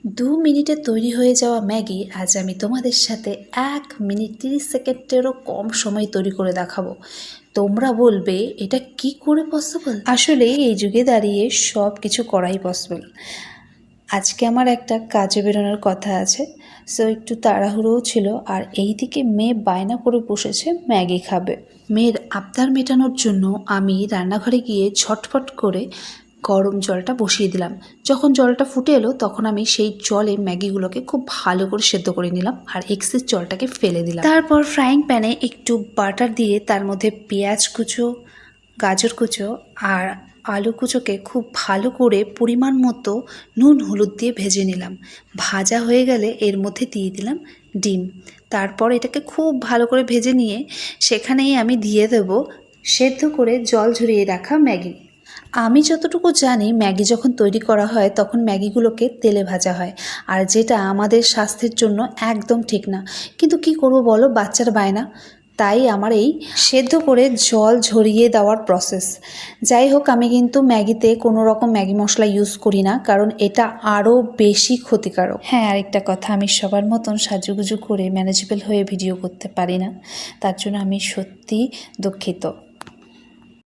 2 মিনিটে তৈরি হয়ে যাওয়া ম্যাগি আজ আমি তোমাদের সাথে 1 মিনিট 30 সেকেন্ডেরও কম সময় তৈরি করে দেখাবো। তোমরা বলবে এটা কি করে পসিবল? আসলে এই যুগে দাঁড়িয়ে সব কিছু করাই পসিবল। আজকে আমার একটা কাজে বেরোনোর কথা আছে, সো একটু তাড়াহুড়োও ছিল। আর এই দিকে মেয়ে বায়না করে বসেছে ম্যাগি খাবে। মেয়ের আবদার মেটানোর জন্য আমি রান্নাঘরে গিয়ে ঝটফট করে গরম জলটা বসিয়ে দিলাম। যখন জলটা ফুটে এলো তখন আমি সেই জলে ম্যাগিগুলোকে খুব ভালো করে সেদ্ধ করে নিলাম আর এক্সেস জলটাকে ফেলে দিলাম। তারপর ফ্রাইং প্যানে একটু বাটার দিয়ে তার মধ্যে পেঁয়াজ কুচো, গাজর কুচো আর আলু কুচোকে খুব ভালো করে পরিমাণ মতো নুন হলুদ দিয়ে ভেজে নিলাম। ভাজা হয়ে গেলে এর মধ্যে দিয়ে দিলাম ডিম। তারপর এটাকে খুব ভালো করে ভেজে নিয়ে সেখানেই আমি দিয়ে দেব সেদ্ধ করে জল ঝরিয়ে রাখা ম্যাগি। আমি যতটুকু জানি ম্যাগি যখন তৈরি করা হয় তখন ম্যাগিগুলোকে তেলে ভাজা হয়, আর যেটা আমাদের স্বাস্থ্যের জন্য একদম ঠিক না। কিন্তু কি করব বলো, বাচ্চার বায়না, তাই আমার এই সেদ্ধ করে জল ঝরিয়ে দেওয়ার প্রসেস। যাই হোক, আমি কিন্তু ম্যাগিতে কোনো রকম ম্যাগি মশলা ইউজ করি না, কারণ এটা আরও বেশি ক্ষতিকারক। হ্যাঁ, আরেকটা কথা, আমি সবার মতন সাজুগুজু করে ম্যানেজেবল হয়ে ভিডিও করতে পারি না, তার জন্য আমি সত্যি দুঃখিত।